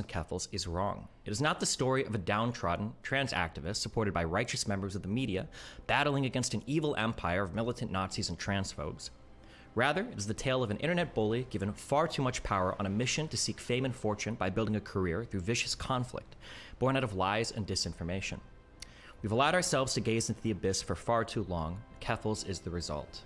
and Keffels is wrong. It is not the story of a downtrodden trans activist supported by righteous members of the media battling against an evil empire of militant Nazis and transphobes. Rather, it is the tale of an internet bully given far too much power on a mission to seek fame and fortune by building a career through vicious conflict, born out of lies and disinformation. We've allowed ourselves to gaze into the abyss for far too long. Keffels is the result.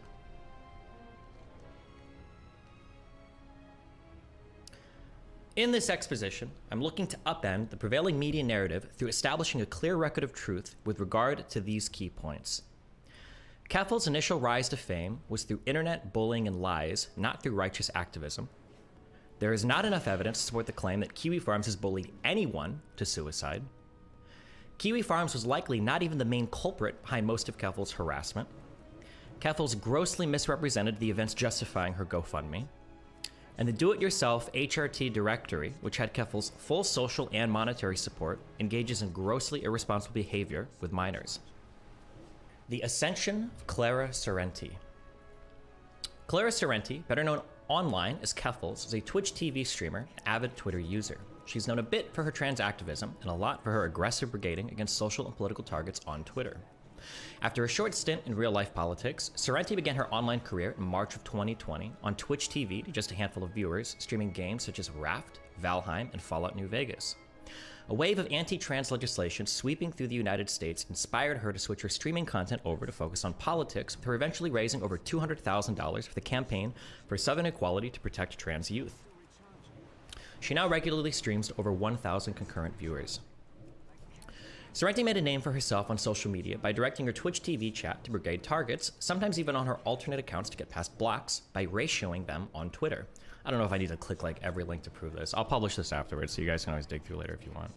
In this exposition, I'm looking to upend the prevailing media narrative through establishing a clear record of truth with regard to these key points. Keffels' initial rise to fame was through internet bullying and lies, not through righteous activism. There is not enough evidence to support the claim that Kiwi Farms has bullied anyone to suicide. Kiwi Farms was likely not even the main culprit behind most of Keffels' harassment. Keffels grossly misrepresented the events justifying her GoFundMe. And the do-it-yourself HRT directory, which had Keffels' full social and monetary support, engages in grossly irresponsible behavior with minors. The ascension of Clara Sorrenti. Clara Sorrenti, better known online as Keffels, is a Twitch TV streamer and avid Twitter user. She's known a bit for her trans activism and a lot for her aggressive brigading against social and political targets on Twitter. After a short stint in real-life politics, Sorrenti began her online career in March of 2020 on Twitch TV to just a handful of viewers, streaming games such as Raft, Valheim, and Fallout New Vegas. A wave of anti-trans legislation sweeping through the United States inspired her to switch her streaming content over to focus on politics, with her eventually raising over $200,000 for the campaign for Southern Equality to protect trans youth. She now regularly streams to over 1,000 concurrent viewers. Sorrenti made a name for herself on social media by directing her Twitch TV chat to brigade targets, sometimes even on her alternate accounts to get past blocks, by ratioing them on Twitter. I don't know if I need to click like every link to prove this. I'll publish this afterwards, so you guys can always dig through later if you want.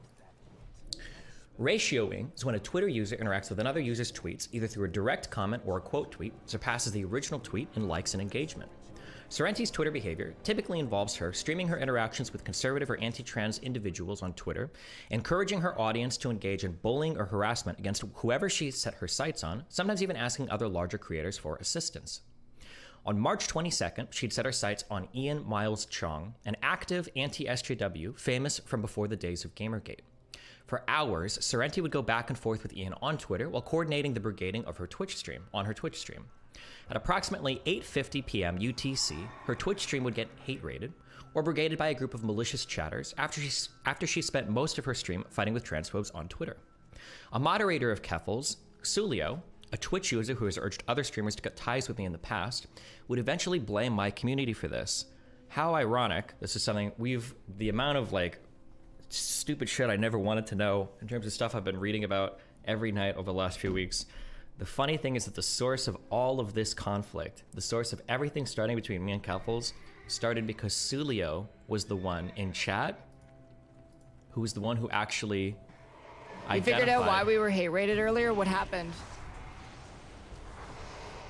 Ratioing is when a Twitter user interacts with another user's tweets, either through a direct comment or a quote tweet, surpasses the original tweet in likes and engagement. Sorrenti's Twitter behavior typically involves her streaming her interactions with conservative or anti-trans individuals on Twitter, encouraging her audience to engage in bullying or harassment against whoever she set her sights on, sometimes even asking other larger creators for assistance. On March 22nd, she'd set her sights on Ian Miles Chong, an active anti-SJW famous from before the days of Gamergate. For hours, Sorrenti would go back and forth with Ian on Twitter while coordinating the brigading of her Twitch stream, At approximately 8:50 p.m. UTC, her Twitch stream would get hate raided or brigaded by a group of malicious chatters after she spent most of her stream fighting with transphobes on Twitter. A moderator of Keffels, Sulio, a Twitch user who has urged other streamers to cut ties with me in the past, would eventually blame my community for this. How ironic. This is something the amount of like stupid shit I never wanted to know in terms of stuff I've been reading about every night over the last few weeks. The funny thing is that the source of all of this conflict, the source of everything starting between me and Keffels, started because Sulio was the one in chat who was the one who actually You figured out why we were hate rated earlier? What happened?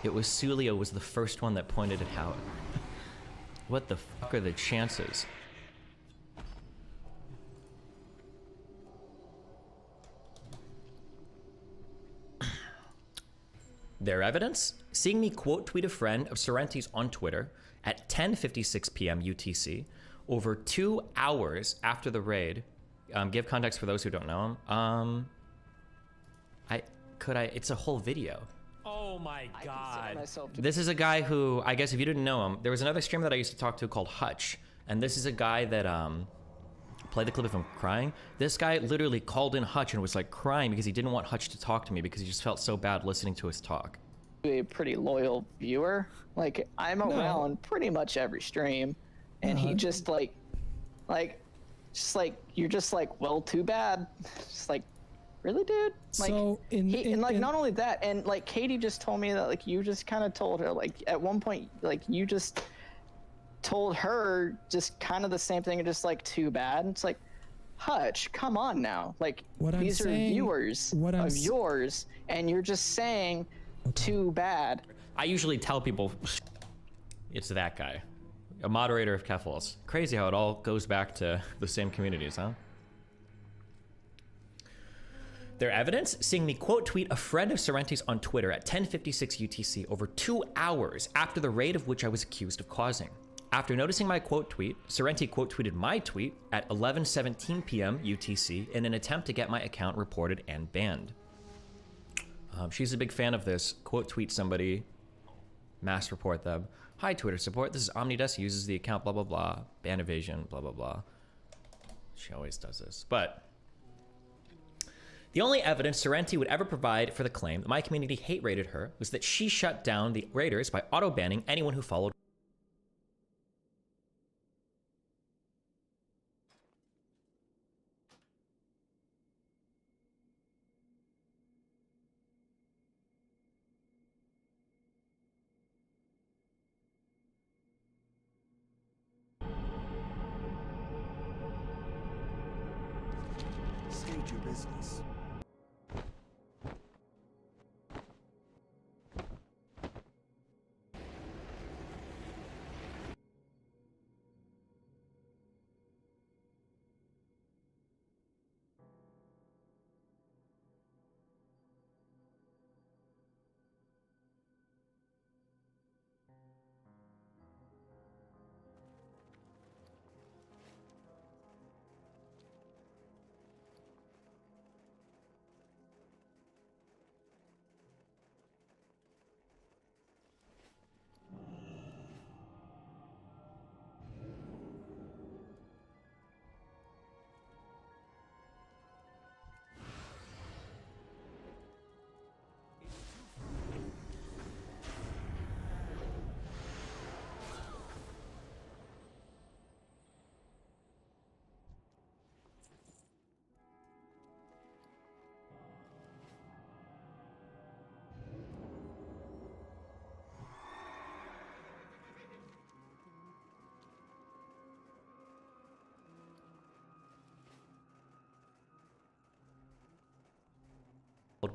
It was Sulio was the first one that pointed it out. What the fuck are the chances? Their evidence? Seeing me quote tweet a friend of Sorrenti's on Twitter at 10:56 p.m. UTC over 2 hours after the raid. Give context for those who don't know him. It's a whole video. Oh my god. This is a guy who, I guess if you didn't know him, there was another streamer that I used to talk to called Hutch, and this is a guy that played the clip of him crying. This guy literally called in Hutch and was like crying because he didn't want Hutch to talk to me because he just felt so bad listening to his talk. A pretty loyal viewer. Like I'm around pretty much every stream, and he just like you're just like, well, too bad. Just like, really, dude? Like, so not only that, and like Katie just told me that like you just kind of told her like at one point like you just told her just kind of the same thing and just like too bad. It's like, Hutch, come on now. Like these are viewers of yours, and you're just saying too bad. I usually tell people it's that guy, a moderator of Keffels. Crazy how it all goes back to the same communities, huh? Their evidence? Seeing me quote tweet a friend of Sorrenti's on Twitter at 10:56 UTC over 2 hours after the raid of which I was accused of causing. After noticing my quote tweet, Sorrenti quote tweeted my tweet at 11:17 p.m. UTC in an attempt to get my account reported and banned. She's a big fan of this. Quote tweet somebody, mass report them. Hi, Twitter support. This is Omnidesk, uses the account, blah, blah, blah. Ban evasion, blah, blah, blah. She always does this. But the only evidence Sorrenti would ever provide for the claim that my community hate raided her was that she shut down the raiders by auto-banning anyone who followed. State your business.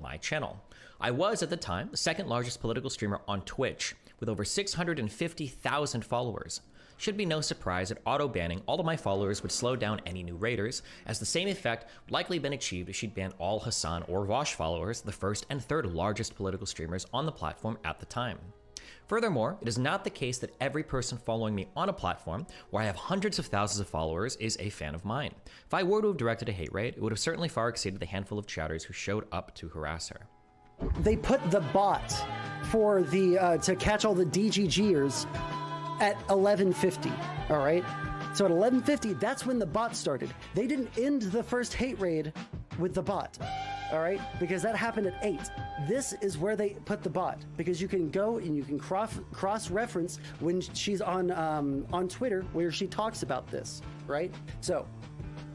My channel. I was at the time the second largest political streamer on Twitch with over 650,000 followers. Should be no surprise that auto-banning all of my followers would slow down any new raiders, as the same effect would likely been achieved if she'd banned all Hassan or Vosh followers, the first and third largest political streamers on the platform at the time. Furthermore, it is not the case that every person following me on a platform where I have hundreds of thousands of followers is a fan of mine. If I were to have directed a hate raid, it would have certainly far exceeded the handful of chatters who showed up to harass her. They put the bot for the to catch all the DGGers at 11:50. All right, so at 11:50, that's when the bot started. They didn't end the first hate raid with the bot. All right, because that happened at 8. This is where they put the bot, because you can go and you can cross-reference when she's on Twitter where she talks about this, right? So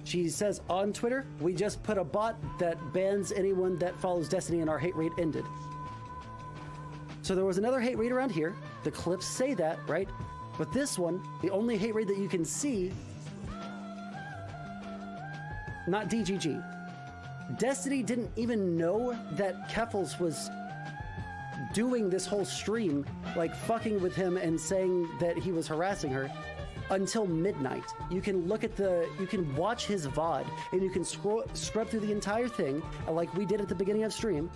she says on Twitter, we just put a bot that bans anyone that follows Destiny and our hate raid ended. So there was another hate raid around here. The clips say that, right? But this one, the only hate raid that you can see, not DGG. Destiny didn't even know that Keffels was doing this whole stream, like fucking with him and saying that he was harassing her until midnight. You can look at you can watch his VOD and you can scrub through the entire thing like we did at the beginning of stream.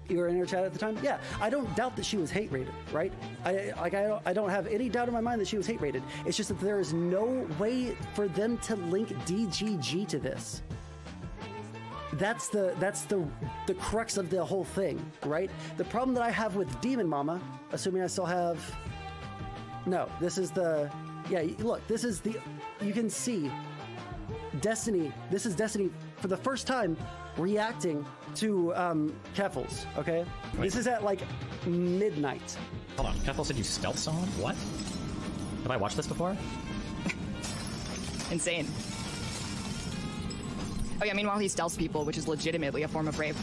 You were in her chat at the time? Yeah, I don't doubt that she was hate rated, right? I don't have any doubt in my mind that she was hate rated. It's just that there is no way for them to link DGG to this. That's the crux of the whole thing, right? The problem that I have with Demon Mama, assuming I still have, no, this is the, yeah, look, this is the, you can see Destiny, this is Destiny for the first time reacting to Keffels, okay? Wait. This is at like midnight. Hold on, Keffels said you stealth someone? What? Have I watched this before? Insane. Oh yeah, meanwhile he stealths people, which is legitimately a form of rape.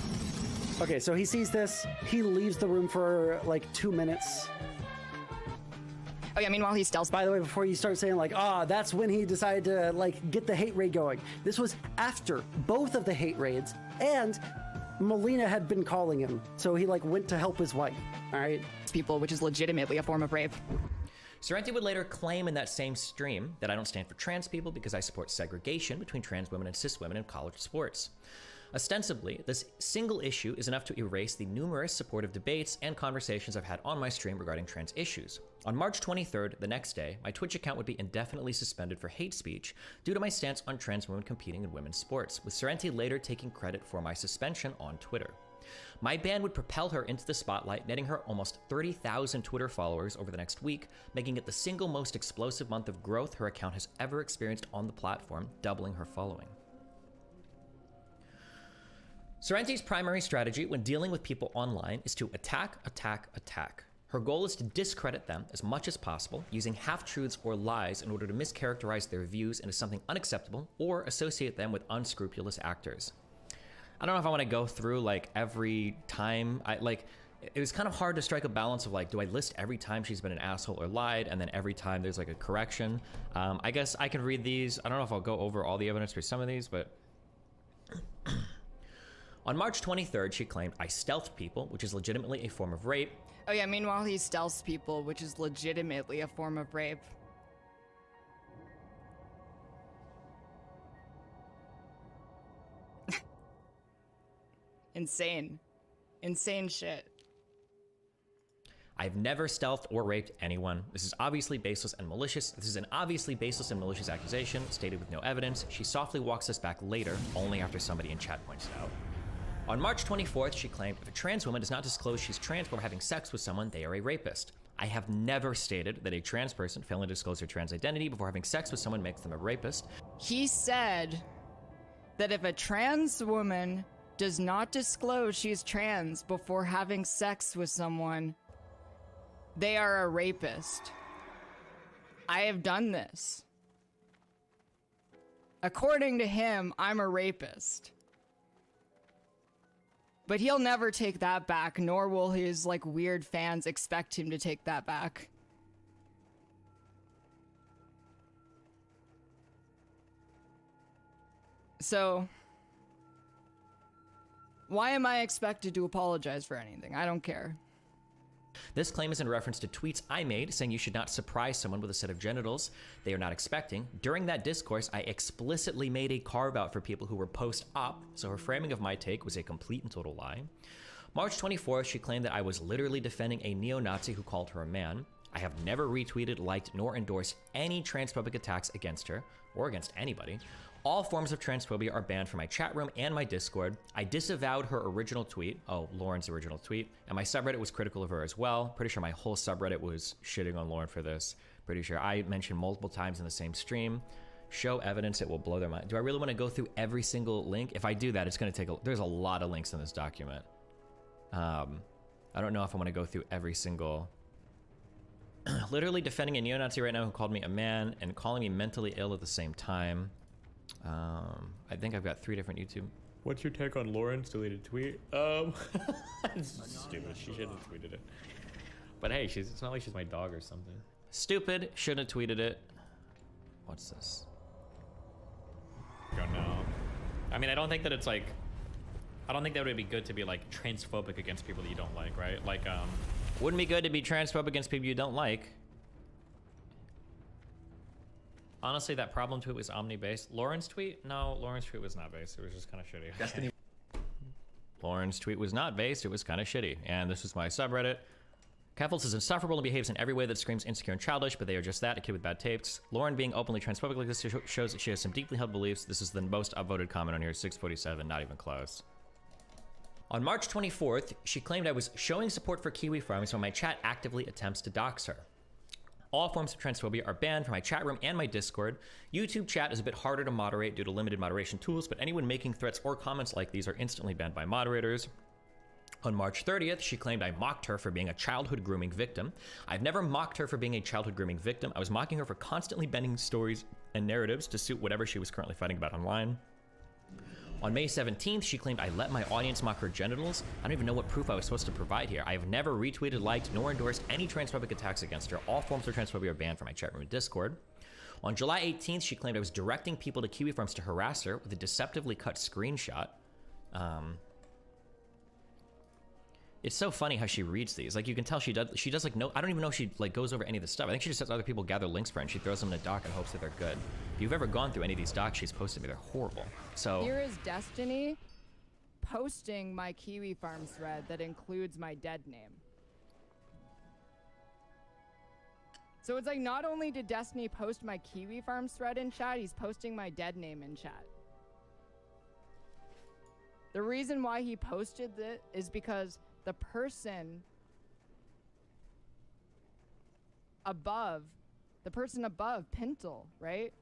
Okay, so he sees this, he leaves the room for like 2 minutes. Oh yeah, meanwhile he stealths. By the way, before you start saying like, that's when he decided to like get the hate raid going. This was after both of the hate raids, and Melina had been calling him, so he like went to help his wife, all right? People, which is legitimately a form of rape. Sorrenti would later claim in that same stream that I don't stand for trans people because I support segregation between trans women and cis women in college sports. Ostensibly, this single issue is enough to erase the numerous supportive debates and conversations I've had on my stream regarding trans issues. On March 23rd, the next day, my Twitch account would be indefinitely suspended for hate speech due to my stance on trans women competing in women's sports, with Serenity later taking credit for my suspension on Twitter. My ban would propel her into the spotlight, netting her almost 30,000 Twitter followers over the next week, making it the single most explosive month of growth her account has ever experienced on the platform, doubling her following. Serenity's primary strategy when dealing with people online is to attack, attack, attack. Her goal is to discredit them as much as possible, using half-truths or lies in order to mischaracterize their views into something unacceptable or associate them with unscrupulous actors. I don't know if I want to go through like every time it was kind of hard to strike a balance of like, do I list every time she's been an asshole or lied, and then every time there's like a correction? I guess I can read these. I don't know if I'll go over all the evidence for some of these, but on March 23rd, she claimed, I stealthed people, which is legitimately a form of rape. Oh yeah, meanwhile he stealths people, which is legitimately a form of rape. Insane. Insane shit. I've never stealthed or raped anyone. This is obviously baseless and malicious. This is an obviously baseless and malicious accusation, stated with no evidence. She softly walks us back later, only after somebody in chat points it out. On March 24th, she claimed, if a trans woman does not disclose she's trans before having sex with someone, they are a rapist. I have never stated that a trans person failing to disclose their trans identity before having sex with someone makes them a rapist. He said that if a trans woman does not disclose she's trans before having sex with someone, they are a rapist. I have done this. According to him, I'm a rapist. But he'll never take that back, nor will his, like, weird fans expect him to take that back. So, why am I expected to apologize for anything? I don't care. This claim is in reference to tweets I made saying you should not surprise someone with a set of genitals they are not expecting. During that discourse, I explicitly made a carve-out for people who were post-op, so her framing of my take was a complete and total lie. March 24th, she claimed that I was literally defending a neo-Nazi who called her a man. I have never retweeted, liked, nor endorsed any transphobic attacks against her, or against anybody. All forms of transphobia are banned from my chat room and my Discord. I disavowed her original tweet, Lauren's original tweet, and my subreddit was critical of her as well. Pretty sure my whole subreddit was shitting on Lauren for this. Pretty sure I mentioned multiple times in the same stream. Show evidence, it will blow their mind. Do I really want to go through every single link? If I do that, it's going to take there's a lot of links in this document. I don't know if I want to go through every single... Literally defending a neo-Nazi right now who called me a man and calling me mentally ill at the same time. I think I've got 3 different YouTube. What's your take on Lauren's deleted tweet? It's stupid. She shouldn't have tweeted it. But hey, it's not like she's my dog or something. Stupid. Shouldn't have tweeted it. What's this? Don't know. I mean, I don't think that it's like... I don't think that would be good to be like transphobic against people that you don't like, right? Like, wouldn't be good to be transphobic against people you don't like. Honestly, that problem tweet was omni-based. Lauren's tweet? No, Lauren's tweet was not based. It was just kind of shitty. Destiny. Lauren's tweet was not based. It was kind of shitty. And this is my subreddit. Keffels is insufferable and behaves in every way that screams insecure and childish, but they are just that, a kid with bad tapes. Lauren being openly transphobic like this shows that she has some deeply held beliefs. This is the most upvoted comment on here, 647, not even close. On March 24th, she claimed I was showing support for Kiwi farms when my chat actively attempts to dox her. All forms of transphobia are banned from my chat room and my Discord. YouTube chat is a bit harder to moderate due to limited moderation tools, but anyone making threats or comments like these are instantly banned by moderators. On March 30th, she claimed I mocked her for being a childhood grooming victim. I've never mocked her for being a childhood grooming victim. I was mocking her for constantly bending stories and narratives to suit whatever she was currently fighting about online. On May 17th, she claimed I let my audience mock her genitals. I don't even know what proof I was supposed to provide here. I have never retweeted, liked, nor endorsed any transphobic attacks against her. All forms of transphobia are banned from my chat room and Discord. On July 18th, she claimed I was directing people to Kiwi farms to harass her with a deceptively cut screenshot. It's so funny how she reads these. Like, you can tell she does like no, I don't even know if she like goes over any of this stuff. I think she just lets other people gather links for her and she throws them in a doc and hopes that they're good. If you've ever gone through any of these docs she's posted me, they're horrible. So here is Destiny posting my Kiwi Farms thread that includes my dead name. So it's like, not only did Destiny post my Kiwi Farms thread in chat, he's posting my dead name in chat. The reason why he posted it is because the person above, Pintle, right?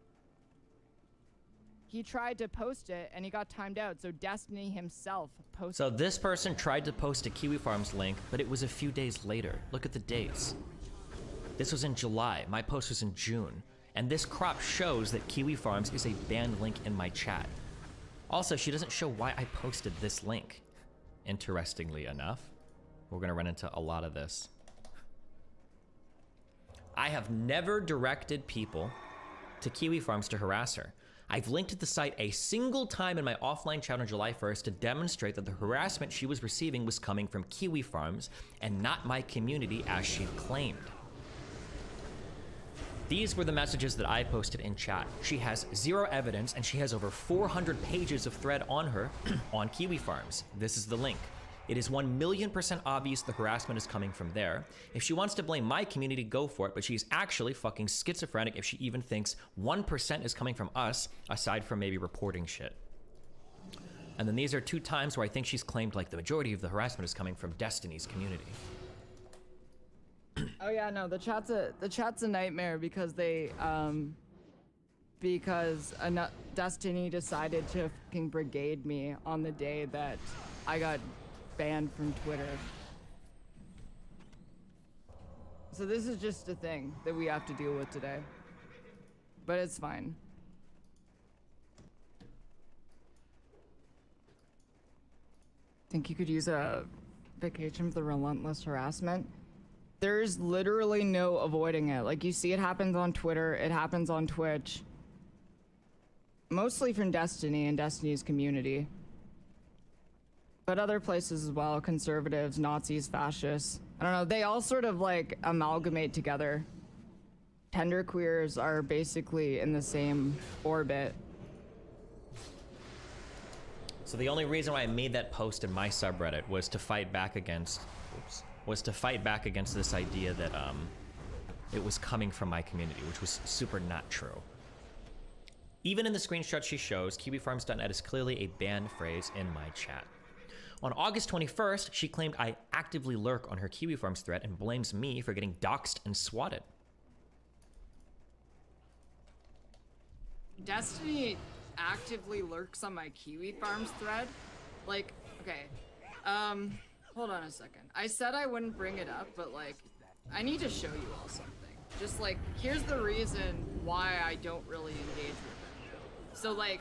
He tried to post it and he got timed out, so Destiny himself posted. So this person tried to post a Kiwi Farms link, but it was a few days later. Look at the dates. This was in July, my post was in June, and this crop shows that Kiwi Farms is a banned link in my chat. Also, she doesn't show why I posted this link. Interestingly enough, we're gonna run into a lot of this. I have never directed people to Kiwi Farms to harass her. I've linked to the site a single time in my offline chat on July 1st to demonstrate that the harassment she was receiving was coming from Kiwi Farms and not my community as she claimed. These were the messages that I posted in chat. She has zero evidence and she has over 400 pages of thread on her on Kiwi Farms. This is the link. It is 1,000,000% obvious the harassment is coming from there. If she wants to blame my community, go for it, but she's actually fucking schizophrenic if she even thinks 1% is coming from us, aside from maybe reporting shit. And then these are 2 times where I think she's claimed like the majority of the harassment is coming from Destiny's community. Oh yeah, no, the chat's a nightmare because Destiny decided to fucking brigade me on the day that I got banned from Twitter. So this is just a thing that we have to deal with today. But it's fine. Think you could use a vacation for the relentless harassment? There's literally no avoiding it. Like, you see it happens on Twitter, it happens on Twitch. Mostly from Destiny and Destiny's community. But other places as well, conservatives, Nazis, fascists. I don't know, they all sort of like amalgamate together. Genderqueers are basically in the same orbit. So the only reason why I made that post in my subreddit was to fight back against, this idea that it was coming from my community, which was super not true. Even in the screenshot she shows, KiwiFarms.net is clearly a banned phrase in my chat. On August 21st, she claimed I actively lurk on her Kiwi Farms thread and blames me for getting doxxed and swatted. Destiny actively lurks on my Kiwi Farms thread? Like, okay, hold on a second. I said I wouldn't bring it up, but like, I need to show you all something. Just like, here's the reason why I don't really engage with them. So like,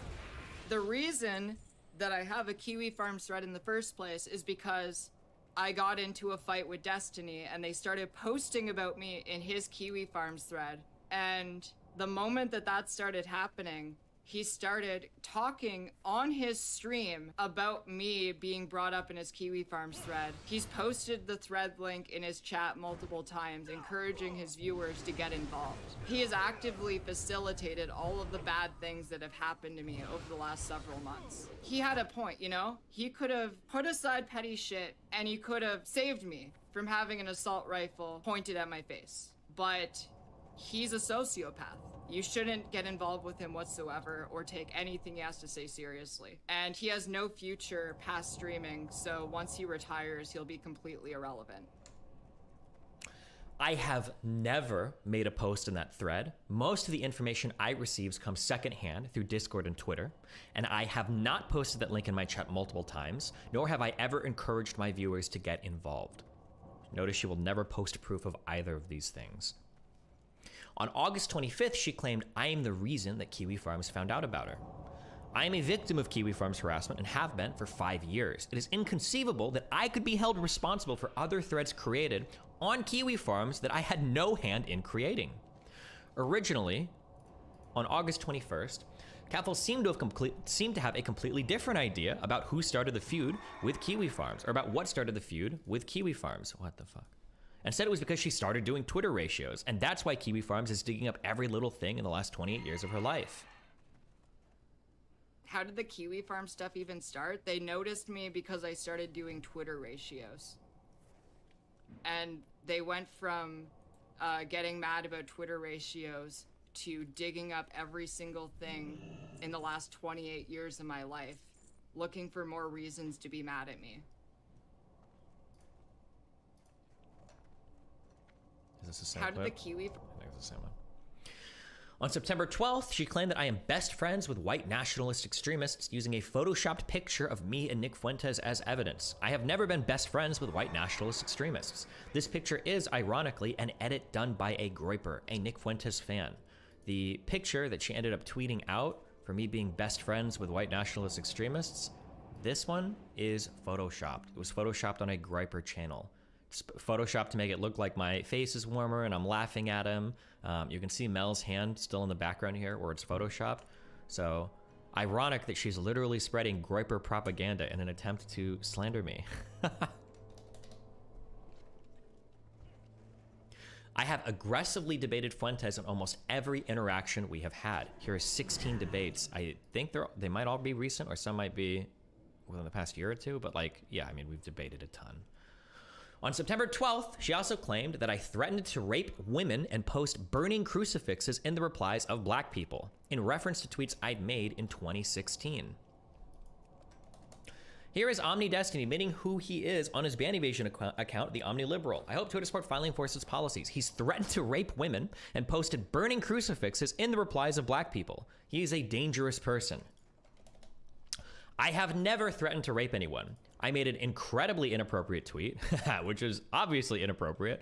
the reason that I have a Kiwi Farms thread in the first place is because I got into a fight with Destiny and they started posting about me in his Kiwi Farms thread. And the moment that that started happening, he started talking on his stream about me being brought up in his Kiwi Farms thread. He's posted the thread link in his chat multiple times, encouraging his viewers to get involved. He has actively facilitated all of the bad things that have happened to me over the last several months. He had a point, you know? He could have put aside petty shit and he could have saved me from having an assault rifle pointed at my face. But he's a sociopath. You shouldn't get involved with him whatsoever or take anything he has to say seriously. And he has no future past streaming, so once he retires, he'll be completely irrelevant. I have never made a post in that thread. Most of the information I receive comes secondhand through Discord and Twitter, and I have not posted that link in my chat multiple times, nor have I ever encouraged my viewers to get involved. Notice you will never post proof of either of these things. On August 25th, she claimed I am the reason that Kiwi Farms found out about her. I am a victim of Kiwi Farms harassment and have been for 5 years. It is inconceivable that I could be held responsible for other threads created on Kiwi Farms that I had no hand in creating. Originally, on August 21st, Cathal seemed to have a completely different idea about who started the feud with Kiwi Farms, or about what started the feud with Kiwi Farms. What the fuck? And said it was because she started doing Twitter ratios, and that's why Kiwi Farms is digging up every little thing in the last 28 years of her life. how did the Kiwi Farm stuff even start? They noticed me because I started doing Twitter ratios. And they went from getting mad about Twitter ratios to digging up every single thing in the last 28 years of my life, looking for more reasons to be mad at me. Is this the same How did clip? the Kiwi... I think it's the same one. On September 12th, she claimed that I am best friends with white nationalist extremists using a photoshopped picture of me and Nick Fuentes as evidence. I have never been best friends with white nationalist extremists. This picture is, ironically, an edit done by a Groiper, a Nick Fuentes fan. The picture that she ended up tweeting out for me being best friends with white nationalist extremists, this one is photoshopped. It was photoshopped on a Groiper channel. It's photoshopped to make it look like my face is warmer and I'm laughing at him. You can see Mel's hand still in the background here where it's photoshopped. So ironic that she's literally spreading Groiper propaganda in an attempt to slander me. I have aggressively debated Fuentes on almost every interaction we have had. Here are 16 debates. I think they might all be recent or some might be within the past year or two, but like, yeah, I mean, we've debated a ton. On September 12th, she also claimed that I threatened to rape women and post burning crucifixes in the replies of black people, in reference to tweets I'd made in 2016. Here is Omni Destiny admitting who he is on his ban evasion account, the Omni Liberal. I hope Twitter support finally enforces policies. He's threatened to rape women and posted burning crucifixes in the replies of black people. He is a dangerous person. I have never threatened to rape anyone. I made an incredibly inappropriate tweet, which is obviously inappropriate.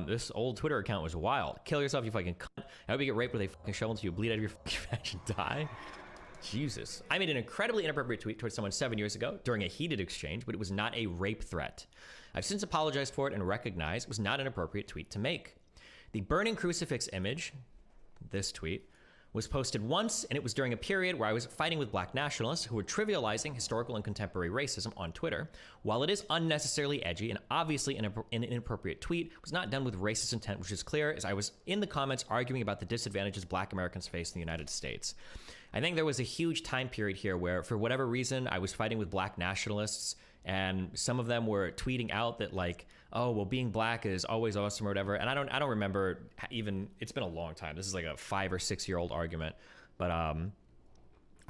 This old Twitter account was wild. Kill yourself, you fucking cunt. I hope you get raped with a fucking shovel until you bleed out of your fucking face and die. Jesus. I made an incredibly inappropriate tweet towards someone 7 years ago during a heated exchange, but it was not a rape threat. I've since apologized for it and recognized it was not an appropriate tweet to make. The burning crucifix image, this tweet, was posted once, and it was during a period where I was fighting with black nationalists who were trivializing historical and contemporary racism on Twitter. While it is unnecessarily edgy and obviously an inappropriate tweet, it was not done with racist intent, which is clear, as I was in the comments arguing about the disadvantages black Americans face in the United States. I think there was a huge time period here where, for whatever reason, I was fighting with black nationalists, and some of them were tweeting out that, like, oh, well, being black is always awesome or whatever. And I don't remember even, it's been a long time. This is like a 5 or 6 year old argument. But I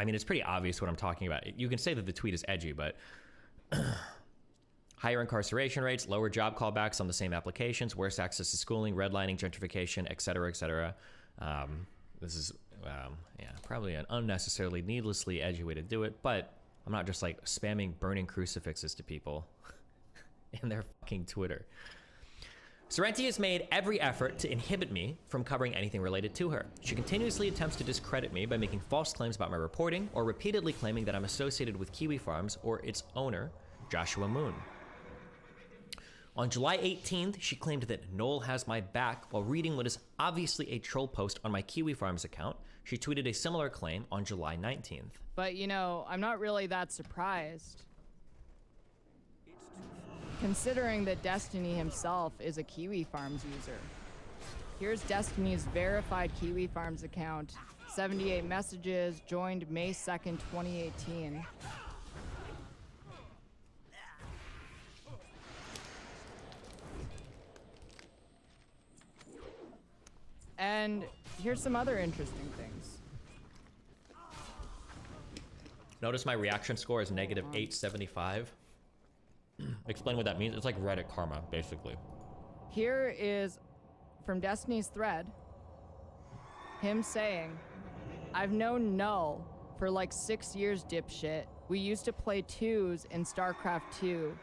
mean, it's pretty obvious what I'm talking about. You can say that the tweet is edgy, but higher incarceration rates, lower job callbacks on the same applications, worse access to schooling, redlining, gentrification, et cetera, et cetera. This is, yeah, probably an unnecessarily, needlessly edgy way to do it, but I'm not just like spamming burning crucifixes to people in their fucking Twitter. Sorrenti has made every effort to inhibit me from covering anything related to her. She continuously attempts to discredit me by making false claims about my reporting or repeatedly claiming that I'm associated with Kiwi Farms or its owner, Joshua Moon. On July 18th, she claimed that Noel has my back while reading what is obviously a troll post on my Kiwi Farms account. She tweeted a similar claim on July 19th. But, you know, I'm not really that surprised, considering that Destiny himself is a Kiwi Farms user. Here's Destiny's verified Kiwi Farms account. 78 messages, joined May 2nd, 2018. And here's some other interesting things. Notice my reaction score is negative 875. Explain what that means. It's like Reddit karma, basically. Here is, from Destiny's thread, him saying, I've known Null for like 6 years, dipshit. We used to play twos in StarCraft 2.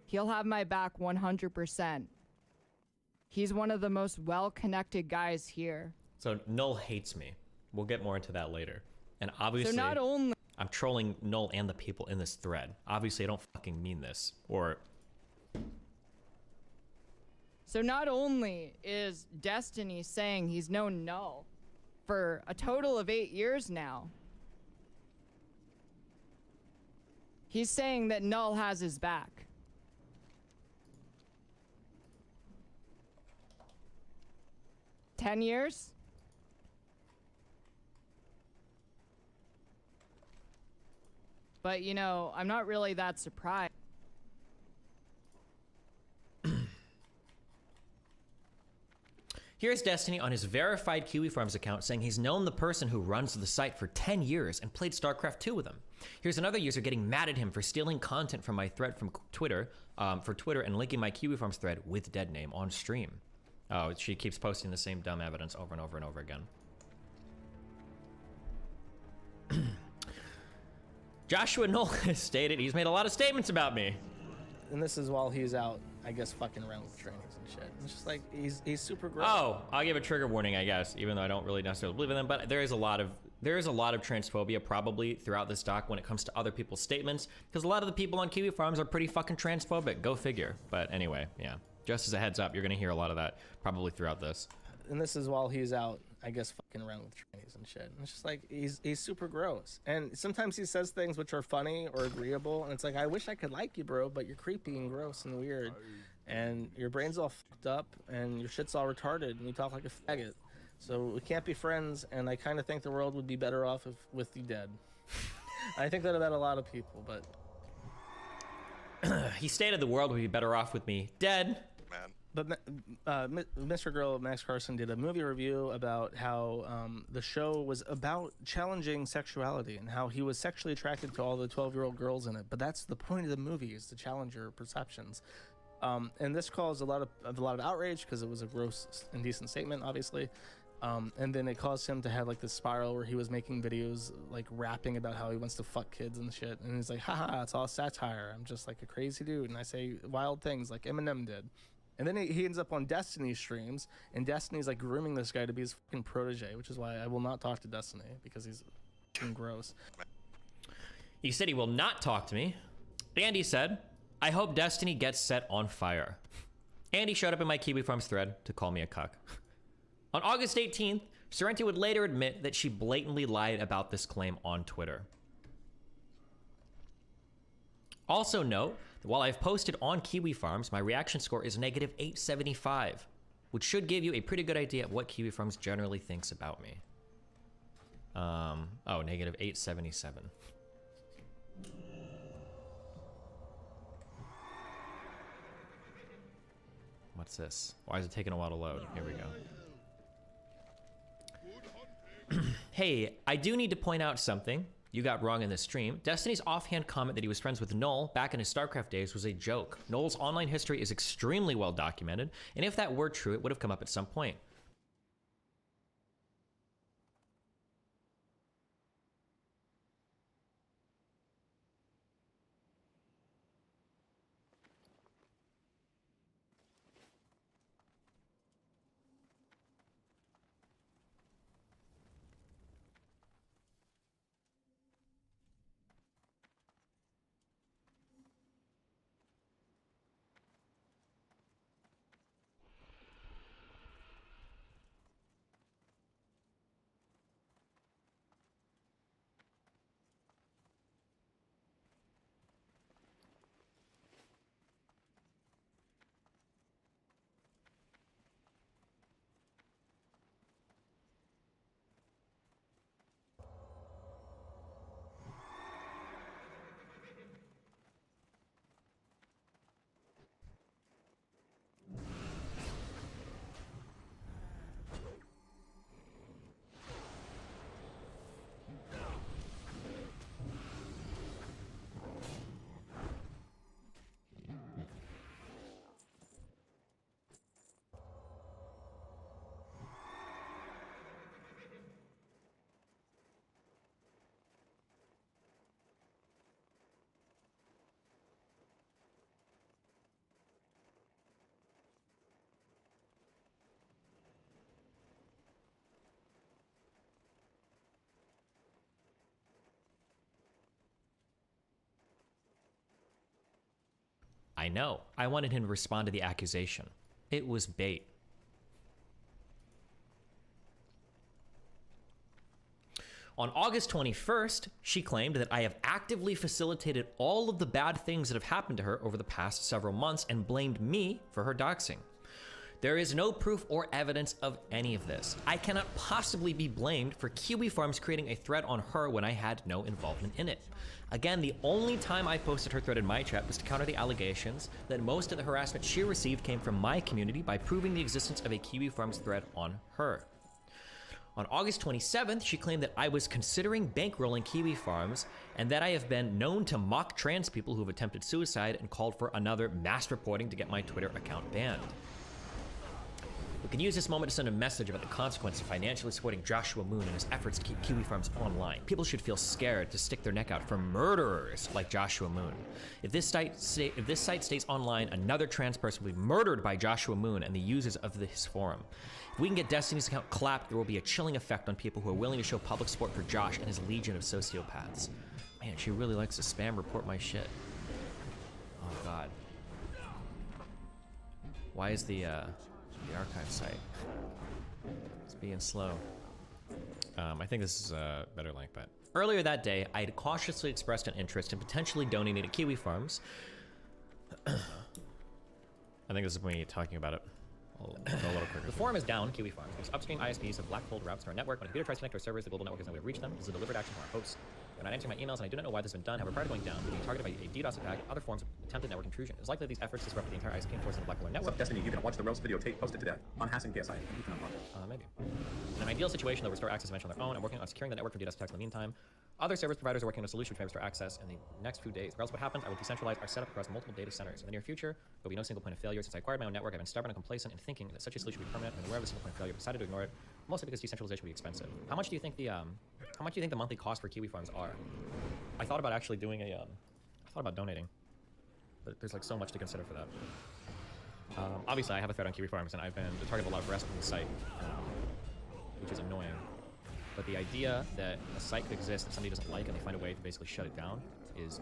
He'll have my back 100%. He's one of the most well-connected guys here. So Null hates me. We'll get more into that later. And obviously, So not only... I'm trolling Null and the people in this thread. Obviously, I don't fucking mean this. Or... So not only is Destiny saying he's known Null for a total of 8 years now, he's saying that Null has his back. $10 years? But, you know, I'm not really that surprised. Here's Destiny on his verified Kiwi Farms account saying he's known the person who runs the site for 10 years and played StarCraft 2 with him. Here's another user getting mad at him for stealing content from my thread from Twitter, and linking my Kiwi Farms thread with dead name on stream. Oh, she keeps posting the same dumb evidence over and over and over again. Joshua Knoll has stated he's made a lot of statements about me. And this is while he's out, I guess, fucking around with trainings and shit. It's just like he's super gross. Oh, I'll give a trigger warning, I guess, even though I don't really necessarily believe in them. But there is a lot of transphobia probably throughout this doc when it comes to other people's statements, because a lot of the people on Kiwi Farms are pretty fucking transphobic. Go figure. But anyway, yeah. Just as a heads up, you're gonna hear a lot of that probably throughout this. And this is while he's out, I guess, fucking around with trainees and shit. And it's just like he's super gross. And sometimes he says things which are funny or agreeable, and it's like, I wish I could like you, bro, but you're creepy and gross and weird, and your brain's all fucked up, and your shit's all retarded, and you talk like a faggot. So we can't be friends, and I kind of think the world would be better off with you dead. I think that about a lot of people, but he stated the world would be better off with me dead. Man. But Mr. Girl, Max Carson, did a movie review about how the show was about challenging sexuality and how he was sexually attracted to all the 12-year-old girls in it. But that's the point of the movie, is to challenge your perceptions. And this caused a lot of outrage because it was a gross, indecent statement, obviously. And then it caused him to have like this spiral where he was making videos like rapping about how he wants to fuck kids and shit. And he's like, haha, it's all satire. I'm just like a crazy dude, and I say wild things like Eminem did. And then he ends up on Destiny streams, and Destiny's like grooming this guy to be his fucking protege, which is why I will not talk to Destiny, because he's fucking gross. He said he will not talk to me. Andy said, I hope Destiny gets set on fire. Andy showed up in my Kiwi Farms thread to call me a cuck. On August 18th, Sorrenti would later admit that she blatantly lied about this claim on Twitter. Also note that while I've posted on Kiwi Farms, my reaction score is negative 875, which should give you a pretty good idea of what Kiwi Farms generally thinks about me. Oh, negative 877. What's this? Why is it taking a while to load? Here we go. Hey, I do need to point out something you got wrong in this stream. Destiny's offhand comment that he was friends with Null back in his StarCraft days was a joke. Null's online history is extremely well documented, and if that were true, it would have come up at some point. I know. I wanted him to respond to the accusation. It was bait. On August 21st, she claimed that I have actively facilitated all of the bad things that have happened to her over the past several months and blamed me for her doxing. There is no proof or evidence of any of this. I cannot possibly be blamed for Kiwi Farms creating a thread on her when I had no involvement in it. Again, the only time I posted her thread in my chat was to counter the allegations that most of the harassment she received came from my community by proving the existence of a Kiwi Farms thread on her. On August 27th, she claimed that I was considering bankrolling Kiwi Farms and that I have been known to mock trans people who have attempted suicide and called for another mass reporting to get my Twitter account banned. We can use this moment to send a message about the consequence of financially supporting Joshua Moon and his efforts to keep Kiwi Farms online. People should feel scared to stick their neck out for murderers like Joshua Moon. If this site stays online, another trans person will be murdered by Joshua Moon and the users of this forum. If we can get Destiny's account clapped, there will be a chilling effect on people who are willing to show public support for Josh and his legion of sociopaths. Man, she really likes to spam report my shit. Oh God. Why is the archive site? It's being slow. I think this is a better link, but earlier that day, I had cautiously expressed an interest in potentially donating to Kiwi Farms. I think this is me talking about it a little quicker. The forum is down, Kiwi Farms. There's upstream ISPs have black hole routes to our network. When a computer tries to connect to our servers, the global network has no way to reach them. This is a deliberate action from our hosts. They're not answering my emails, and I do not know why this has been done. However, prior to going down, we're being targeted by a DDoS attack and other forms of attempted network intrusion. It's likely that these efforts disrupt the entire ISP and force in the black hole network. Destiny, you can watch the roast videotape posted today on Hassan KSI. Maybe. In an ideal situation, they'll restore access eventually on their own. I'm working on securing the network from DDoS attacks in the meantime. Other service providers are working on a solution which may restore access in the next few days. Regardless of what happens, I will decentralize our setup across multiple data centers. In the near future, there will be no single point of failure. Since I acquired my own network, I've been stubborn and complacent in thinking that such a solution would be permanent. I'm aware of the single point of failure, but decided to ignore it, mostly because decentralization would be expensive. How much do you think the monthly cost for Kiwi Farms are? I thought about actually doing I thought about donating, but there's like so much to consider for that. Obviously, I have a thread on Kiwi Farms, and I've been the target of a lot of harassment from the site, which is annoying. But the idea that a site could exist that somebody doesn't like and they find a way to basically shut it down is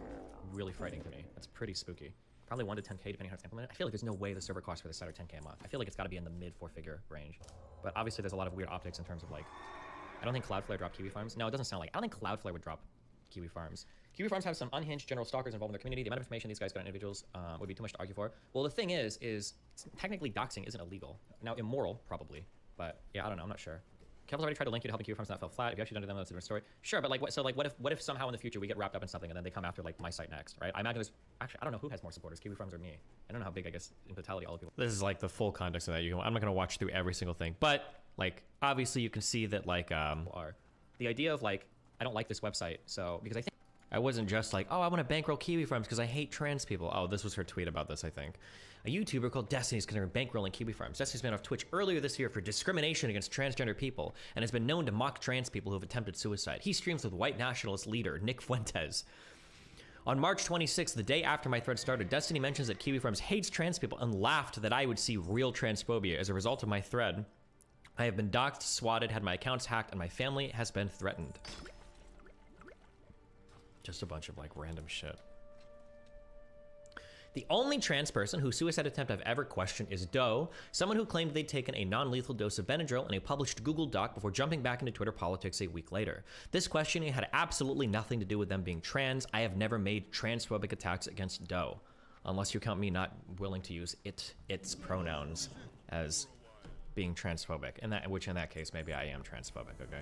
really frightening to me. That's pretty spooky. Probably 1 to 10K depending on how it's implemented. I feel like there's no way the server cost for this site are 10K a month. I feel like it's got to be in the mid 4-figure range. But obviously there's a lot of weird optics in terms of like, I don't think Cloudflare dropped Kiwi Farms. No, it doesn't sound like, I don't think Cloudflare would drop Kiwi Farms. Kiwi Farms have some unhinged general stalkers involved in their community. The amount of information these guys got on individuals would be too much to argue for. Well, the thing is technically doxing isn't illegal. Now, immoral, probably. But yeah, I don't know, I'm not sure. Kevin's already tried to link you to helping Kiwi Farms, and that fell flat. If you actually done to them, that's a different story. Sure, but like, what if somehow in the future we get wrapped up in something and then they come after like my site next, right? I imagine there's actually, I don't know who has more supporters, Kiwi Farms or me. I don't know how big, I guess, in totality all the people. This is like the full context of that. I'm not gonna watch through every single thing, but like obviously you can see that like the idea of like I don't like this website, so because I think I wasn't just like, oh, I want to bankroll Kiwi Farms because I hate trans people. Oh, this was her tweet about this, I think. A YouTuber called Destiny is considering bankrolling Kiwi Farms. Destiny's been off Twitch earlier this year for discrimination against transgender people and has been known to mock trans people who have attempted suicide. He streams with white nationalist leader Nick Fuentes. On March 26th, the day after my thread started, Destiny mentions that Kiwi Farms hates trans people and laughed that I would see real transphobia. As a result of my thread, I have been doxxed, swatted, had my accounts hacked, and my family has been threatened. Just a bunch of like random shit. The only trans person whose suicide attempt I've ever questioned is Doe, someone who claimed they'd taken a non-lethal dose of Benadryl in a published Google Doc before jumping back into Twitter politics a week later. This questioning had absolutely nothing to do with them being trans. I have never made transphobic attacks against Doe, unless you count me not willing to use its pronouns as being transphobic, which in that case maybe I am transphobic. Okay.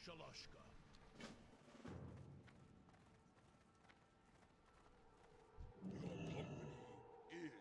Shalashka. Your company is...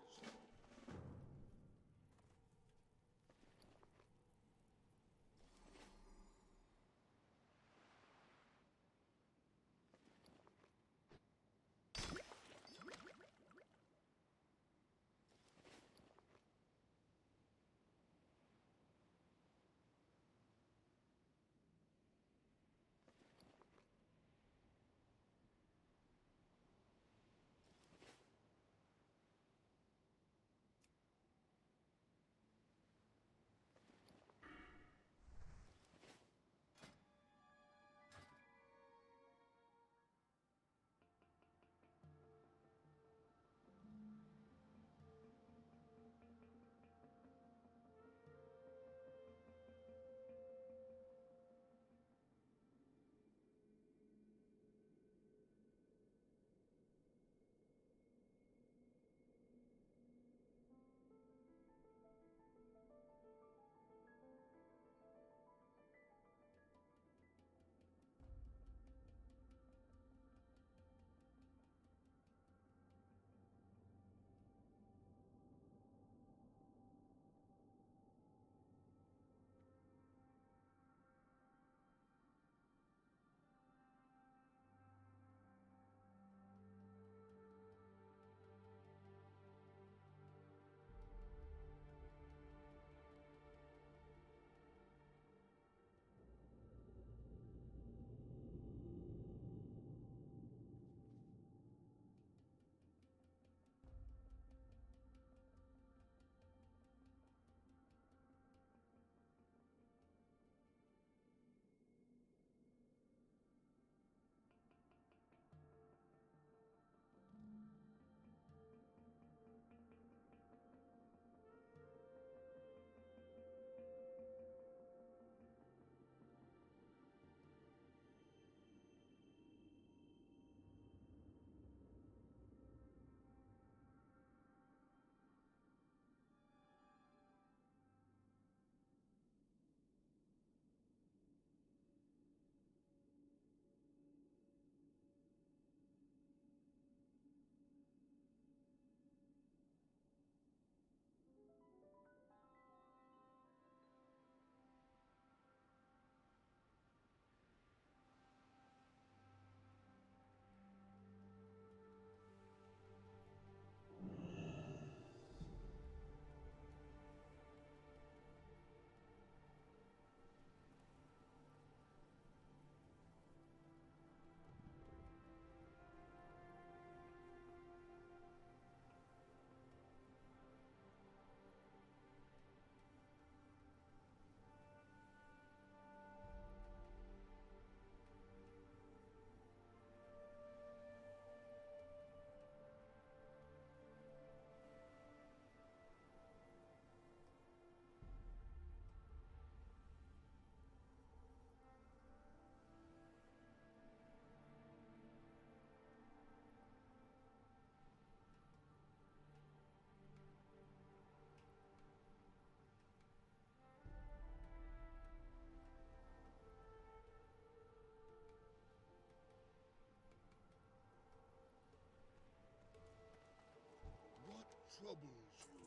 What troubles you?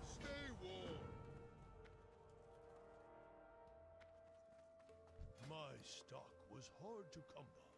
Stay warm. My stock was hard to come by.